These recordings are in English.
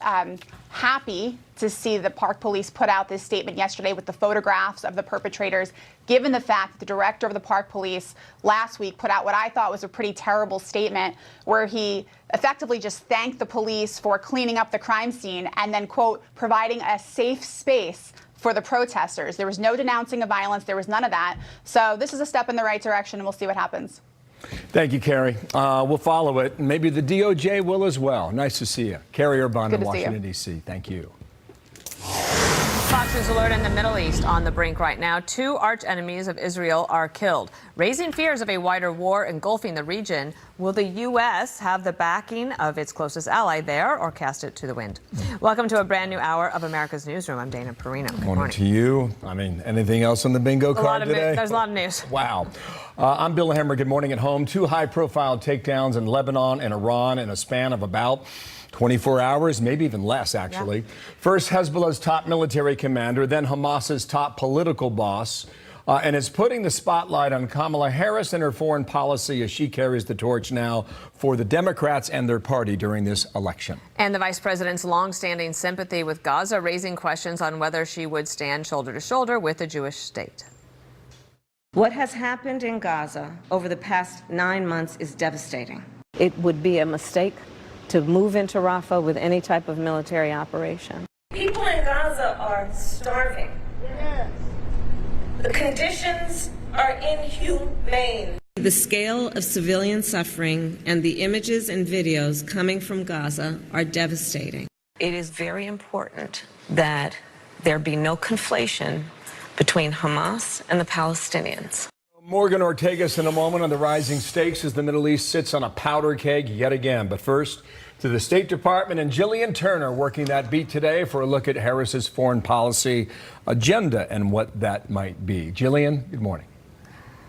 Happy to see the Park Police put out this statement yesterday with the photographs of the perpetrators, given the fact that the director of the Park Police last week put out what I thought was a pretty terrible statement where he effectively just thanked the police for cleaning up the crime scene and then, quote, providing a safe space for the protesters. There was no denouncing of violence. There was none of that. So this is a step in the right direction, and we'll see what happens. Thank you, Carrie. We'll follow it. Maybe the DOJ will as well. Nice to see you. Carrie Urbano in Washington, D.C. Thank you. Fox News alert in the Middle East on the brink right now. Two arch enemies of Israel are killed, raising fears of a wider war engulfing the region. Will the U.S. have the backing of its closest ally there or cast it to the wind? Welcome to a brand new hour of America's Newsroom. I'm Dana Perino. Good morning to you. I mean, anything else on the bingo card today? There's a lot of news. Wow. I'm Bill Hemmer. Good morning at home. Two high-profile takedowns in Lebanon and Iran in a span of about 24 hours, maybe even less, actually. Yeah. First, Hezbollah's top military commander, then Hamas's top political boss. And it's putting the spotlight on Kamala Harris and her foreign policy as she carries the torch now for the Democrats and their party during this election. And the vice president's longstanding sympathy with Gaza, raising questions on whether she would stand shoulder to shoulder with the Jewish state. What has happened in Gaza over the past 9 months is devastating. It would be a mistake to move into Rafah with any type of military operation. People in Gaza are starving. Yes. The conditions are inhumane. The scale of civilian suffering and the images and videos coming from Gaza are devastating. It is very important that there be no conflation between Hamas and the Palestinians. Morgan Ortegas in a moment on the rising stakes as the Middle East sits on a powder keg yet again. But first, to the State Department and Jillian Turner working that beat today for a look at Harris's foreign policy agenda and what that might be. Jillian, good morning.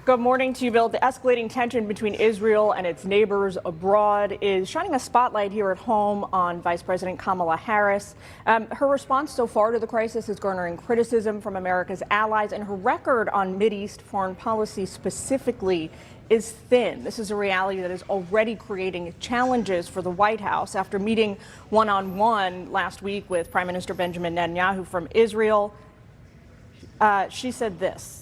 Good morning to you, Bill. The escalating tension between Israel and its neighbors abroad is shining a spotlight here at home on Vice President Kamala Harris. Her response so far to the crisis is garnering criticism from America's allies, and her record on Mideast foreign policy specifically is thin. This is a reality that is already creating challenges for the White House. After meeting one-on-one last week with Prime Minister Benjamin Netanyahu from Israel, she said this.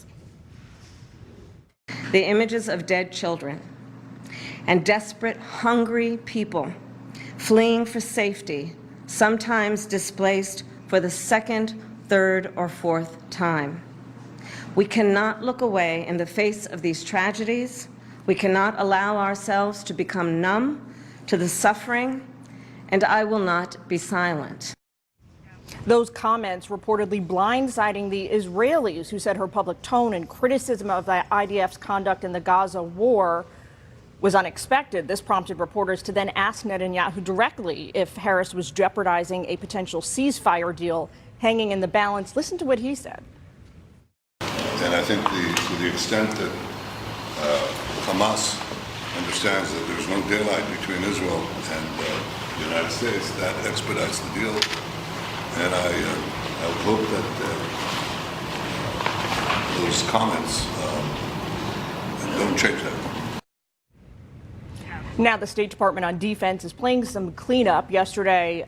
The images of dead children and desperate, hungry people fleeing for safety, sometimes displaced for the second, third, or fourth time. We cannot look away in the face of these tragedies. We cannot allow ourselves to become numb to the suffering, and I will not be silent. Those comments reportedly blindsiding the Israelis, who said her public tone and criticism of the IDF's conduct in the Gaza war was unexpected. This prompted reporters to then ask Netanyahu directly if Harris was jeopardizing a potential ceasefire deal hanging in the balance. Listen to what he said. And I think to the extent that Hamas understands that there's no daylight between Israel and the United States, that expedites the deal. And I would hope that those comments don't change that. Now the State Department on Defense is playing some cleanup. Yesterday,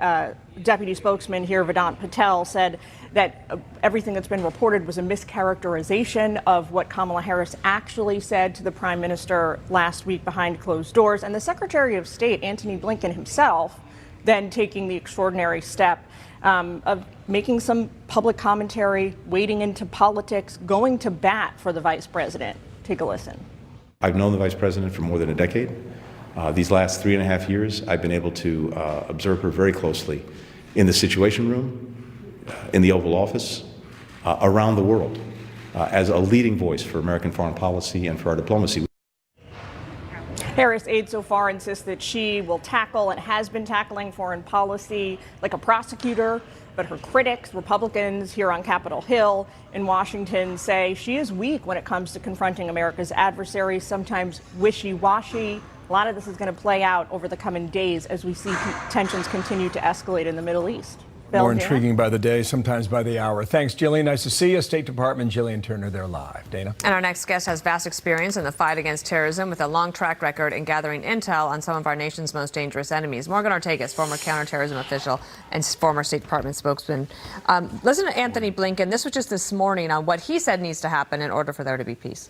Deputy Spokesman here, Vedant Patel, said that everything that's been reported was a mischaracterization of what Kamala Harris actually said to the Prime Minister last week behind closed doors. And the Secretary of State, Antony Blinken himself, then taking the extraordinary step of making some public commentary, wading into politics, going to bat for the vice president. Take a listen. I've known the vice president for more than a decade. These last 3.5 years, I've been able to observe her very closely in the Situation Room, in the Oval Office, around the world, as a leading voice for American foreign policy and for our diplomacy. Harris' aide so far insists that she will tackle and has been tackling foreign policy like a prosecutor, but her critics, Republicans here on Capitol Hill in Washington, say she is weak when it comes to confronting America's adversaries, sometimes wishy-washy. A lot of this is going to play out over the coming days as we see tensions continue to escalate in the Middle East. Bill, More Dana? intriguing by the day, sometimes by the hour. Thanks, Jillian. Nice to see you. State Department, Jillian Turner, there live. Dana? And our next guest has vast experience in the fight against terrorism with a long track record in gathering intel on some of our nation's most dangerous enemies. Morgan Ortagus, former counterterrorism official and former State Department spokesman. Listen to Anthony Blinken. This was just this morning on what he said needs to happen in order for there to be peace.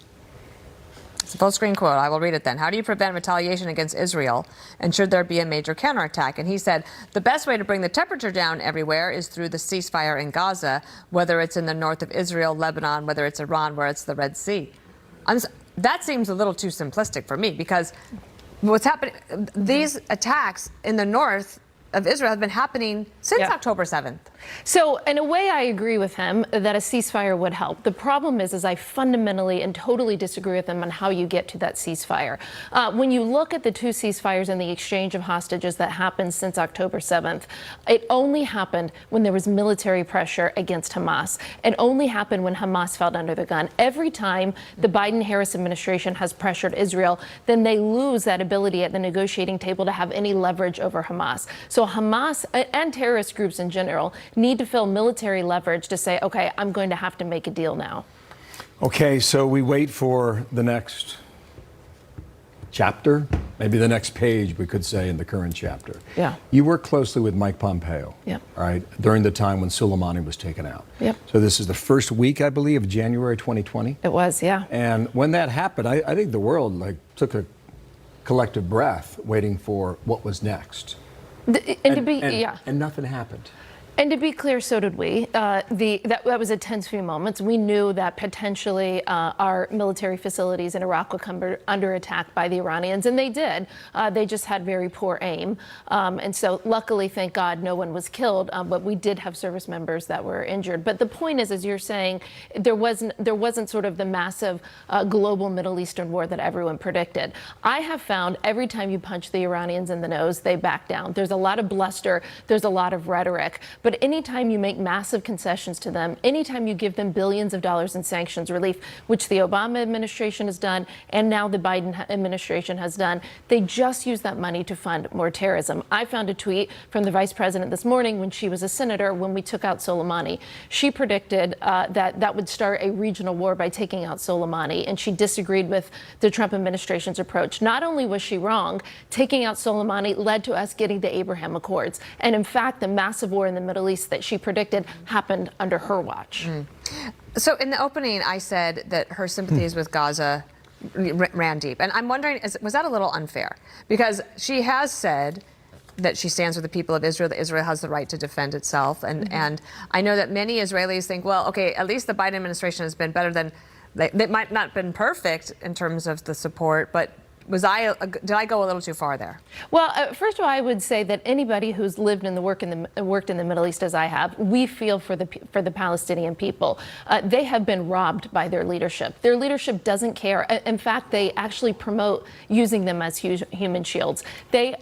It's a full-screen quote. I will read it then. How do you prevent retaliation against Israel, and should there be a major counterattack? And he said, the best way to bring the temperature down everywhere is through the ceasefire in Gaza, whether it's in the north of Israel, Lebanon, whether it's Iran, where it's the Red Sea. That seems a little too simplistic for me, because what's happening, these attacks in the north of Israel have been happening since October 7th. So in a way, I agree with him that a ceasefire would help. The problem is I fundamentally and totally disagree with him on how you get to that ceasefire. When you look at the two ceasefires and the exchange of hostages that happened since October 7th, it only happened when there was military pressure against Hamas. It only happened when Hamas fell under the gun. Every time the Biden-Harris administration has pressured Israel, then they lose that ability at the negotiating table to have any leverage over Hamas. So Hamas and terrorist groups in general need to feel military leverage to say, okay, I'm going to have to make a deal now. Okay, so we wait for the next chapter, maybe the next page, we could say, in the current chapter. Yeah. You work closely with Mike Pompeo, yeah, right, during the time when Soleimani was taken out. Yep. So this is the first week, I believe, of January 2020. It was, yeah. And when that happened, I think the world took a collective breath waiting for what was next. And nothing happened. And to be clear, so did we. That was a tense few moments. We knew that potentially our military facilities in Iraq would come under attack by the Iranians, and they did. They just had very poor aim. And so luckily, thank God, no one was killed, but we did have service members that were injured. But the point is, as you're saying, there wasn't sort of the massive global Middle Eastern war that everyone predicted. I have found every time you punch the Iranians in the nose, they back down. There's a lot of bluster. There's a lot of rhetoric. But anytime you make massive concessions to them, anytime you give them billions of dollars in sanctions relief, which the Obama administration has done and now the Biden administration has done, they just use that money to fund more terrorism. I found a tweet from the vice president this morning when she was a senator when we took out Soleimani. She predicted that would start a regional war by taking out Soleimani, and she disagreed with the Trump administration's approach. Not only was she wrong, taking out Soleimani led to us getting the Abraham Accords. And in fact, the massive war in the Middle East that she predicted happened under her watch. So in the opening, I said that her sympathies with Gaza ran deep. And I'm wondering, was that a little unfair? Because she has said that she stands with the people of Israel, that Israel has the right to defend itself. And I know that many Israelis think, well, okay, at least the Biden administration has been better than, they might not have been perfect in terms of the support, but did I go a little too far there? Well, first of all, I would say that anybody who's lived in worked in the Middle East, as I have, we feel for the Palestinian people. They have been robbed by their leadership. Their leadership doesn't care. In fact, they actually promote using them as human shields. They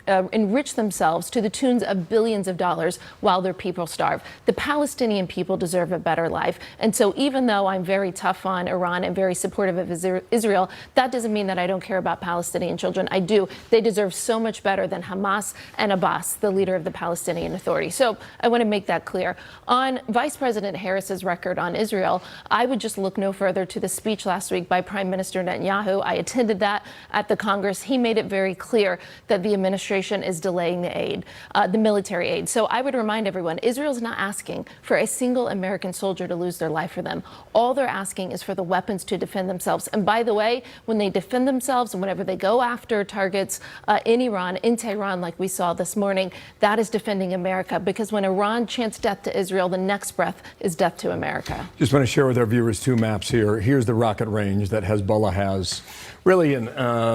enrich themselves to the tunes of billions of dollars while their people starve. The Palestinian people deserve a better life. And so even though I'm very tough on Iran and very supportive of Israel, that doesn't mean that I don't care about Palestinian children. I do. They deserve so much better than Hamas and Abbas, the leader of the Palestinian Authority. So I want to make that clear. On Vice President Harris's record on Israel, I would just look no further to the speech last week by Prime Minister Netanyahu. I attended that at the Congress. He made it very clear that the administration is delaying the aid, the military aid. So I would remind everyone, Israel's not asking for a single American soldier to lose their life for them. All they're asking is for the weapons to defend themselves. And by the way, when they defend themselves and whenever they go after targets in Iran, in Tehran, like we saw this morning, that is defending America. Because when Iran chants death to Israel, the next breath is death to America. Just want to share with our viewers two maps here. Here's the rocket range that Hezbollah has really in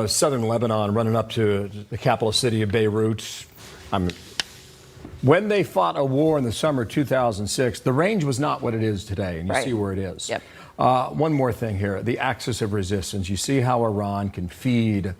southern Lebanon, running up to the capital city of Beirut. When they fought a war in the summer 2006, the range was not what it is today, and you see where it is. Yep. One more thing here, the axis of resistance. You see how Iran can feed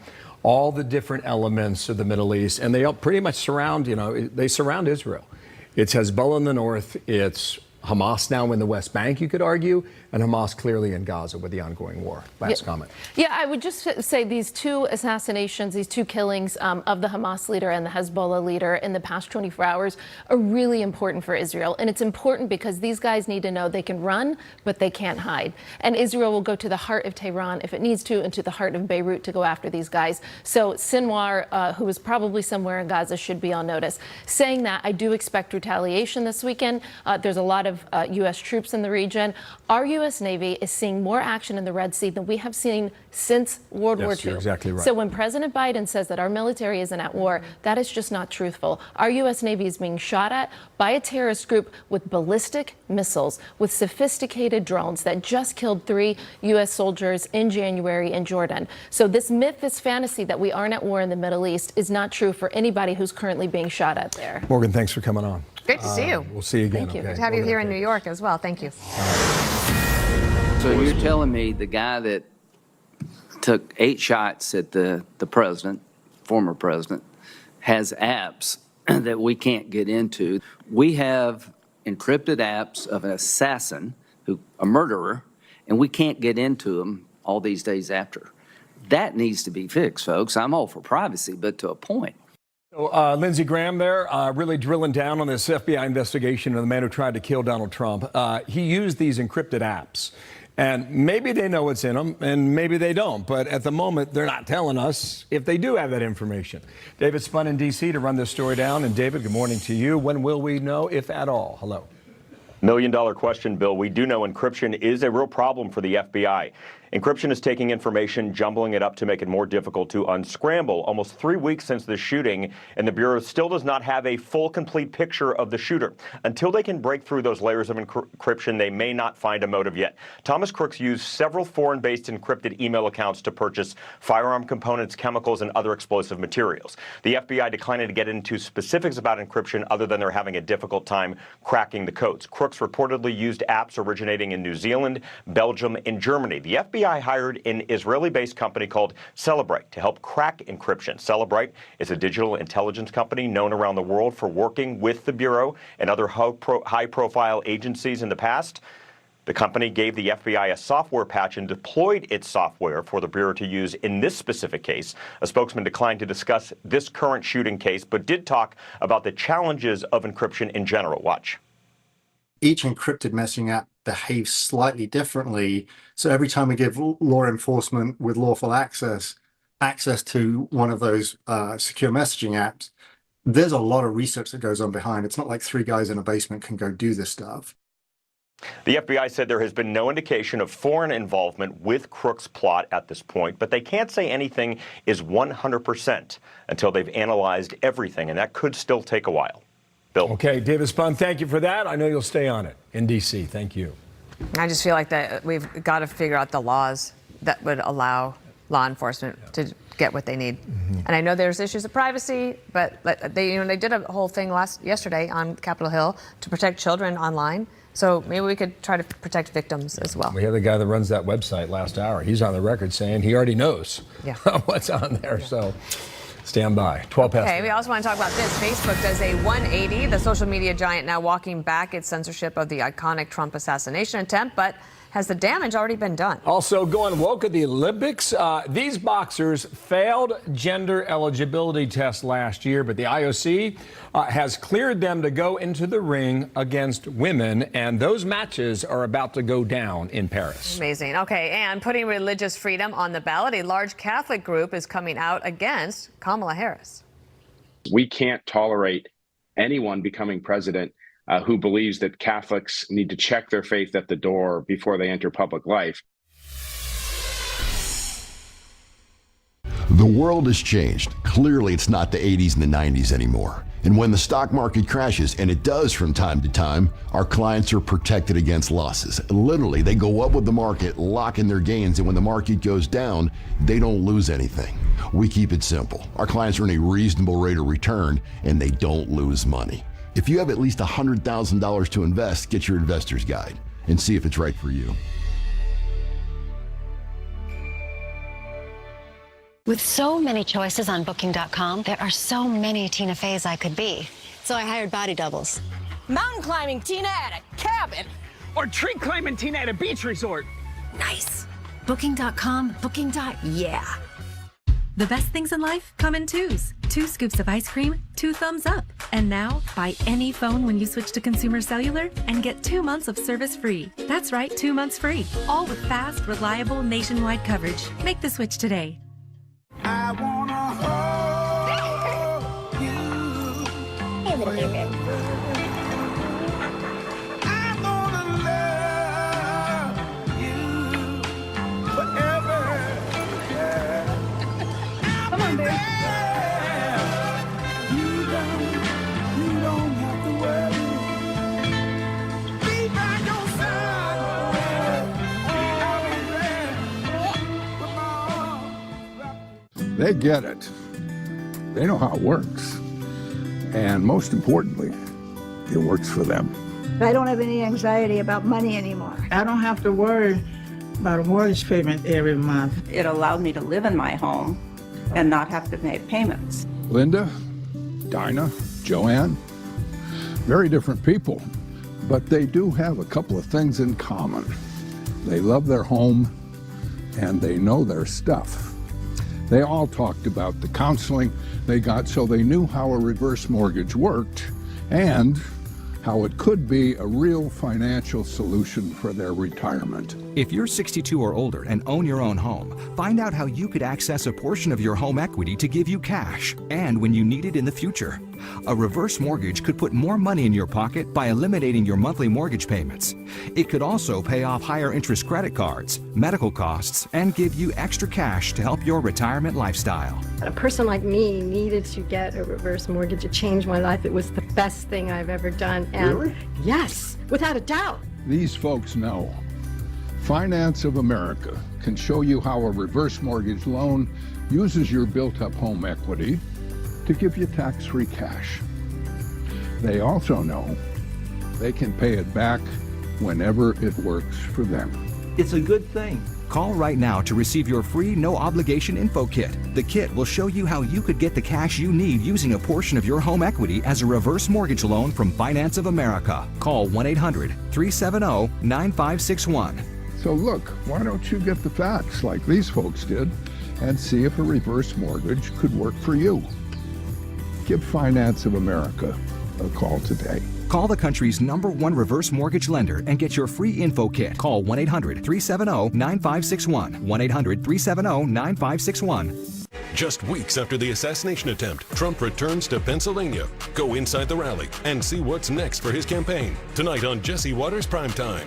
all the different elements of the Middle East, and they pretty much surround, they surround Israel. It's Hezbollah in the north, it's Hamas now in the West Bank, you could argue, and Hamas clearly in Gaza with the ongoing war. Last comment. Yeah, I would just say these two assassinations, these two killings of the Hamas leader and the Hezbollah leader in the past 24 hours are really important for Israel. And it's important because these guys need to know they can run, but they can't hide. And Israel will go to the heart of Tehran if it needs to, and to the heart of Beirut to go after these guys. So Sinwar, who is probably somewhere in Gaza, should be on notice. Saying that, I do expect retaliation this weekend. There's a lot of U.S. troops in the region. Our U.S. Navy is seeing more action in the Red Sea than we have seen since World War II. You're exactly right. So when President Biden says that our military isn't at war, that is just not truthful. Our U.S. Navy is being shot at by a terrorist group with ballistic missiles, with sophisticated drones that just killed 3 U.S. soldiers in January in Jordan. So this myth, this fantasy that we aren't at war in the Middle East is not true for anybody who's currently being shot at there. Morgan, thanks for coming on. Great to see you. We'll see you again. Thank you. Okay. Good to have you here in New York as well. Thank you. So you're telling me the guy that took 8 shots at the president, former president, has apps that we can't get into. We have encrypted apps of an assassin, a murderer, and we can't get into them all these days after. That needs to be fixed, folks. I'm all for privacy, but to a point. So, Lindsey Graham there, really drilling down on this FBI investigation of the man who tried to kill Donald Trump. He used these encrypted apps. And maybe they know what's in them, and maybe they don't. But at the moment, they're not telling us if they do have that information. David spun in D.C. to run this story down. And David, good morning to you. When will we know, if at all? Hello. $1 million question, Bill. We do know encryption is a real problem for the FBI. Encryption is taking information, jumbling it up to make it more difficult to unscramble. Almost 3 weeks since the shooting, and the Bureau still does not have a full, complete picture of the shooter. Until they can break through those layers of encryption, they may not find a motive yet. Thomas Crooks used several foreign-based encrypted email accounts to purchase firearm components, chemicals, and other explosive materials. The FBI declined to get into specifics about encryption other than they're having a difficult time cracking the codes. Crooks reportedly used apps originating in New Zealand, Belgium, and Germany. The FBI hired an Israeli-based company called Cellebrite to help crack encryption. Cellebrite is a digital intelligence company known around the world for working with the Bureau and other high-profile agencies in the past. The company gave the FBI a software patch and deployed its software for the Bureau to use in this specific case. A spokesman declined to discuss this current shooting case, but did talk about the challenges of encryption in general. Watch. Each encrypted messaging app behaves slightly differently. So every time we give law enforcement with lawful access to one of those secure messaging apps, there's a lot of research that goes on behind. It's not like 3 guys in a basement can go do this stuff. The FBI said there has been no indication of foreign involvement with Crooks' plot at this point, but they can't say anything is 100% until they've analyzed everything, and that could still take a while. Bill. Okay, David Spun, thank you for that. I know you'll stay on it in D.C. Thank you. I just feel like that we've got to figure out the laws that would allow law enforcement to get what they need. And I know there's issues of privacy, but they did a whole thing yesterday on Capitol Hill to protect children online. So maybe we could try to protect victims as well. We have the guy that runs that website last hour. He's on the record saying he already knows what's on there. So stand by. 12 past. Okay, we also want to talk about this. Facebook does a 180. The social media giant now walking back its censorship of the iconic Trump assassination attempt, but has the damage already been done? Also going woke at the Olympics. These boxers failed gender eligibility tests last year, but the IOC has cleared them to go into the ring against women, and those matches are about to go down in Paris. Amazing. Okay, and putting religious freedom on the ballot, a large Catholic group is coming out against Kamala Harris. We can't tolerate anyone becoming president who believes that Catholics need to check their faith at the door before they enter public life. The world has changed. Clearly, it's not the 80s and the 90s anymore. And when the stock market crashes, and it does from time to time, our clients are protected against losses. Literally, they go up with the market, lock in their gains, and when the market goes down, they don't lose anything. We keep it simple. Our clients earn a reasonable rate of return, and they don't lose money. If you have at least $100,000 to invest, get your investor's guide and see if it's right for you. With so many choices on Booking.com, there are so many Tina Feys I could be. So I hired body doubles. Mountain climbing Tina at a cabin. Or tree climbing Tina at a beach resort. Nice. Booking.com, yeah. The best things in life come in twos. 2 scoops of ice cream, 2 thumbs up. And now, buy any phone when you switch to Consumer Cellular and get 2 months of service free. That's right, 2 months free. All with fast, reliable, nationwide coverage. Make the switch today. I wanna hold you forever. I'm gonna love you forever. Come on, baby. You don't have to worry. Be by your side. I'll be there with my arms. They get it. They know how it works. And most importantly, it works for them. I don't have any anxiety about money anymore. I don't have to worry about a mortgage payment every month. It allowed me to live in my home and not have to make payments. Linda, Dinah, Joanne, very different people, but they do have a couple of things in common. They love their home and they know their stuff. They all talked about the counseling they got so they knew how a reverse mortgage worked and how it could be a real financial solution for their retirement. If you're 62 or older and own your own home, find out how you could access a portion of your home equity to give you cash and when you need it in the future. A reverse mortgage could put more money in your pocket by eliminating your monthly mortgage payments. It could also pay off higher interest credit cards, medical costs, and give you extra cash to help your retirement lifestyle. A person like me needed to get a reverse mortgage to change my life. It was the best thing I've ever done. And Really? yes, without a doubt. These folks know. Finance of America can show you how a reverse mortgage loan uses your built-up home equity to give you tax-free cash. They also know they can pay it back whenever it works for them. It's a good thing. Call right now to receive your free no-obligation info kit. The kit will show you how you could get the cash you need using a portion of your home equity as a reverse mortgage loan from Finance of America. Call 1-800-370-9561. So look, why don't you get the facts like these folks did and see if a reverse mortgage could work for you? Give Finance of America a call today. Call the country's #1 reverse mortgage lender and get your free info kit. Call 1-800-370-9561. 1-800-370-9561. Just weeks after the assassination attempt, Trump returns to Pennsylvania. Go inside the rally and see what's next for his campaign. Tonight on Jesse Waters Primetime.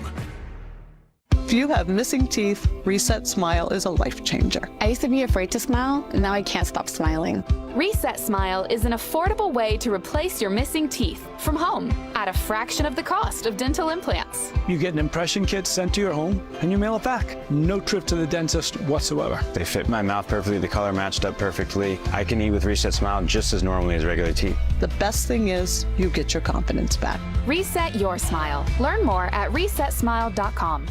If you have missing teeth, Reset Smile is a life changer. I used to be afraid to smile, and now I can't stop smiling. Reset Smile is an affordable way to replace your missing teeth from home at a fraction of the cost of dental implants. You get an impression kit sent to your home, and you mail it back. No trip to the dentist whatsoever. They fit my mouth perfectly, the color matched up perfectly. I can eat with Reset Smile just as normally as regular teeth. The best thing is you get your confidence back. Reset your smile. Learn more at resetsmile.com.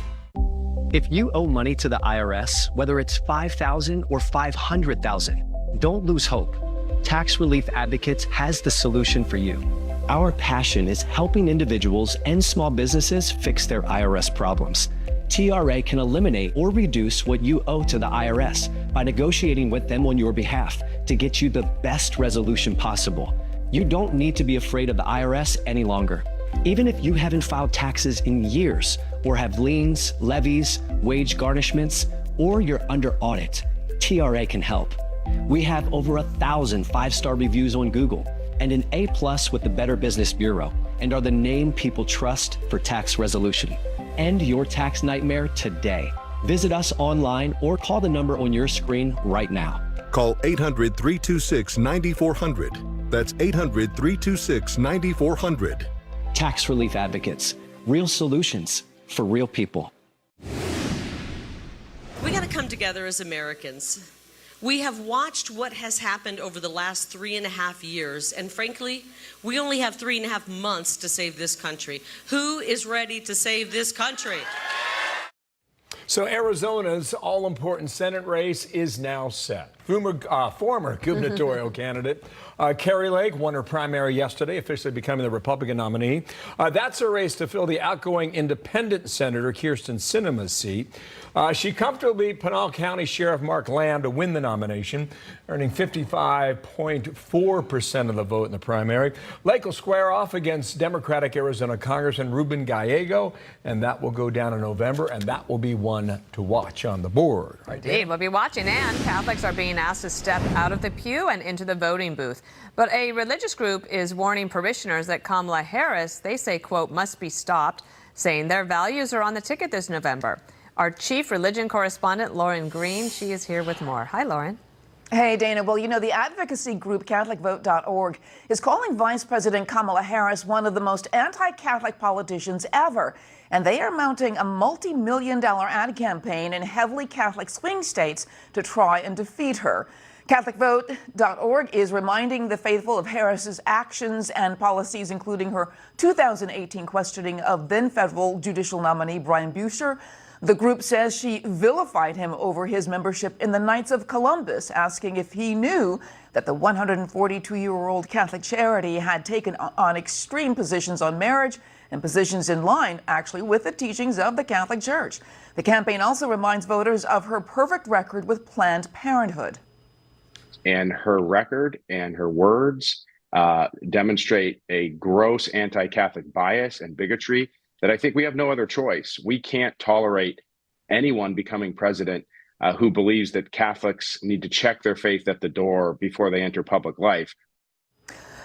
If you owe money to the IRS, whether it's $5,000 or $500,000, don't lose hope. Tax Relief Advocates has the solution for you. Our passion is helping individuals and small businesses fix their IRS problems. TRA can eliminate or reduce what you owe to the IRS by negotiating with them on your behalf to get you the best resolution possible. You don't need to be afraid of the IRS any longer. Even if you haven't filed taxes in years or have liens, levies, wage garnishments, or you're under audit, TRA can help. We have over 1,000 5-star reviews on Google and an A+ with the Better Business Bureau and are the name people trust for tax resolution. End your tax nightmare today. Visit us online or call the number on your screen right now. Call 800-326-9400. That's 800-326-9400. Tax Relief Advocates. Real solutions for real people. We got to come together as Americans. We have watched what has happened over the last 3.5 years, and frankly, we only have 3.5 months to save this country. Who is ready to save this country? So Arizona's all-important Senate race is now set. Former gubernatorial candidate Carrie Lake won her primary yesterday, officially becoming the Republican nominee. That's a race to fill the outgoing independent Senator Kyrsten Sinema's seat. She comfortably beat Pinal County Sheriff Mark Lamb to win the nomination, earning 55.4% of the vote in the primary. Lake will square off against Democratic Arizona Congressman Ruben Gallego, and that will go down in November, and that will be one to watch on the board. Right, Indeed, we'll be watching, and Catholics are being asked to step out of the pew and into the voting booth. But a religious group is warning parishioners that Kamala Harris, they say, quote, must be stopped, saying their values are on the ticket this November. Our chief religion correspondent, Lauren Green, she is here with more. Hi, Lauren. Hey, Dana. Well, you know, the advocacy group CatholicVote.org is calling Vice President Kamala Harris one of the most anti-Catholic politicians ever. And they are mounting a multi-million-dollar ad campaign in heavily Catholic swing states to try and defeat her. CatholicVote.org is reminding the faithful of Harris's actions and policies, including her 2018 questioning of then federal judicial nominee Brian Buescher. The group says she vilified him over his membership in the Knights of Columbus, asking if he knew that the 142-year-old Catholic charity had taken on extreme positions on marriage and positions in line, actually, with the teachings of the Catholic Church. The campaign also reminds voters of her perfect record with Planned Parenthood. And her record and her words demonstrate a gross anti-Catholic bias and bigotry that I think we have no other choice. We can't tolerate anyone becoming president who believes that Catholics need to check their faith at the door before they enter public life.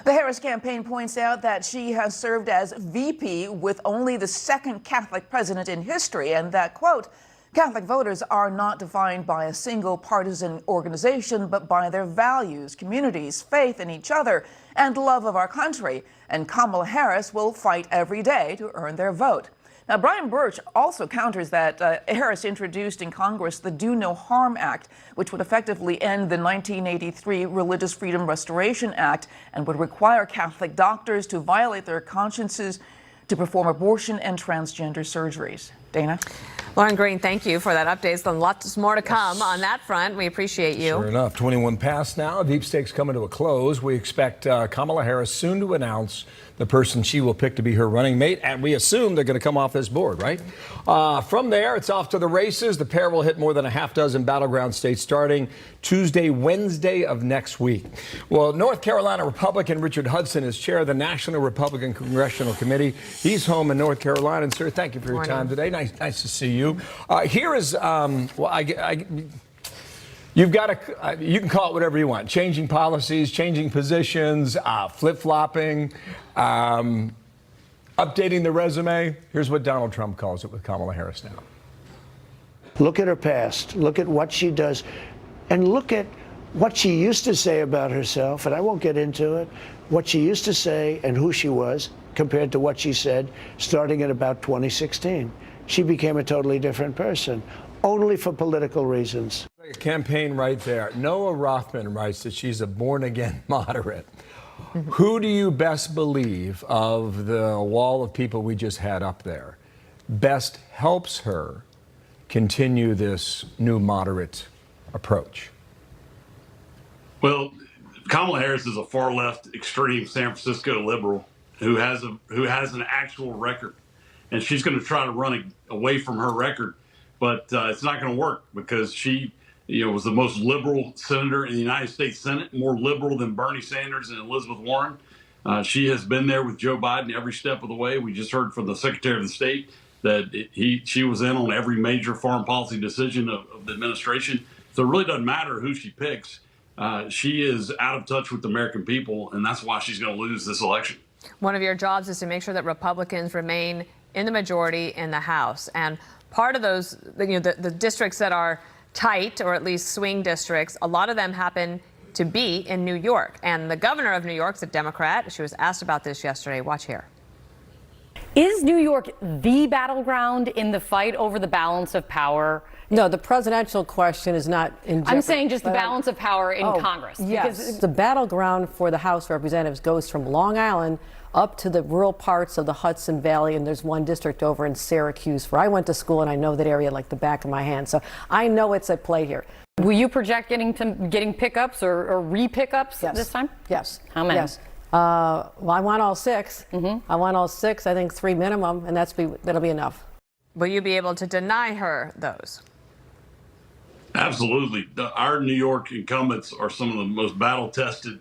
The Harris campaign points out that she has served as VP with only the second Catholic president in history, and that, quote, Catholic voters are not defined by a single partisan organization, but by their values, communities, faith in each other, and love of our country. And Kamala Harris will fight every day to earn their vote. Now, Brian Birch also counters that Harris introduced in Congress the Do No Harm Act, which would effectively end the 1983 Religious Freedom Restoration Act and would require Catholic doctors to violate their consciences to perform abortion and transgender surgeries. Dana? Lauren Green, thank you for that update. So lots more to come on that front. We appreciate you. Sure enough, 21 past now. Deep State's coming to a close. We expect Kamala Harris soon to announce the person she will pick to be her running mate, and we assume they're going to come off this board, right? From there, it's off to the races. The pair will hit more than a half dozen battleground states starting Tuesday, Wednesday of next week. Well, North Carolina Republican Richard Hudson is chair of the National Republican Congressional Committee. He's home in North Carolina. And, sir, thank you for your time today. Nice to see you. Here is, you've got to, you can call it whatever you want, changing policies, changing positions, flip-flopping, updating the resume. Here's what Donald Trump calls it with Kamala Harris now. Look at her past. Look at what she does. And look at what she used to say about herself, and I won't get into it, what she used to say and who she was compared to what she said starting at about 2016. She became a totally different person, only for political reasons. A campaign right there. Noah Rothman writes that she's a born-again moderate. Who do you best believe of the wall of people we just had up there best helps her continue this new moderate approach? Well, Kamala Harris is a far-left, extreme San Francisco liberal who has an actual record. And she's going to try to run away from her record, but it's not going to work because she, was the most liberal senator in the United States Senate, more liberal than Bernie Sanders and Elizabeth Warren. She has been there with Joe Biden every step of the way. We just heard from the Secretary of the State that she was in on every major foreign policy decision of the administration. So it really doesn't matter who she picks. She is out of touch with the American people, and that's why she's going to lose this election. One of your jobs is to make sure that Republicans remain in the majority in the House. And part of those, the districts that are tight, or at least swing districts, a lot of them happen to be in New York. And the governor of New York's a Democrat. She was asked about this yesterday. Watch here. Is New York the battleground in the fight over the balance of power? No, the presidential question is not in jeopardy. I'm saying just the balance of power in Congress. Yes, because the battleground for the House of Representatives goes from Long Island up to the rural parts of the Hudson Valley, and there's one district over in Syracuse where I went to school, and I know that area like the back of my hand. So I know it's at play here. Will you project getting pickups or re-pickups this time? Yes. How many? Yes. Well, I want all 6. I want all 6. I think 3 minimum, and that'll be enough. Will you be able to deny her those? Absolutely. Our New York incumbents are some of the most battle-tested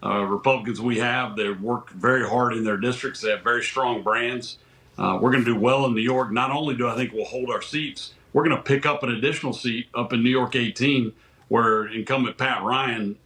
Republicans we have. They work very hard in their districts. They have very strong brands. We're going to do well in New York. Not only do I think we'll hold our seats, we're going to pick up an additional seat up in New York 18, where incumbent Pat Ryan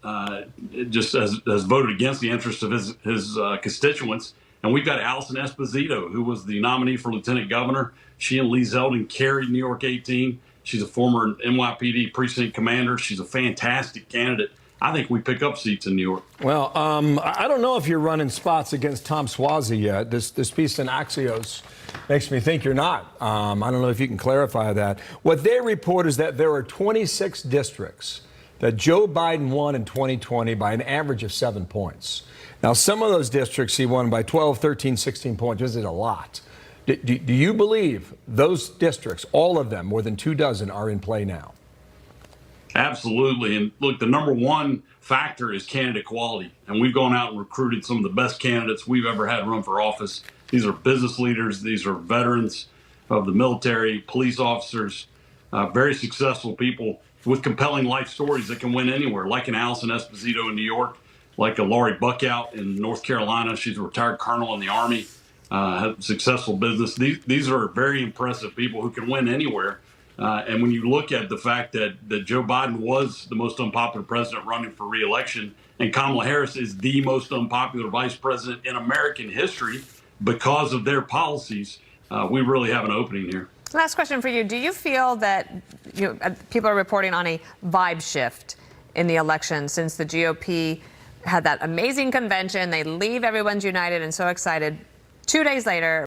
just has voted against the interests of his constituents. And we've got Allison Esposito, who was the nominee for lieutenant governor. She and Lee Zeldin carried New York 18. She's a former NYPD precinct commander. She's a fantastic candidate. I think we pick up seats in New York. Well, I don't know if you're running spots against Tom Suozzi yet. This piece in Axios makes me think you're not. I don't know if you can clarify that. What they report is that there are 26 districts that Joe Biden won in 2020 by an average of 7 points. Now, some of those districts he won by 12, 13, 16 points. This is a lot. Do you believe those districts, all of them, more than 24, are in play now? Absolutely. And look, the number one factor is candidate quality. And we've gone out and recruited some of the best candidates we've ever had run for office. These are business leaders. These are veterans of the military, police officers, very successful people with compelling life stories that can win anywhere, like an Allison Esposito in New York, like a Laurie Buckout in North Carolina. She's a retired colonel in the Army, had a successful business. These are very impressive people who can win anywhere. And when you look at the fact that Joe Biden was the most unpopular president running for re-election, and Kamala Harris is the most unpopular vice president in American history because of their policies, we really have an opening here. Last question for you. Do you feel that people are reporting on a vibe shift in the election since the GOP had that amazing convention? They leave, everyone's united and so excited. 2 days later,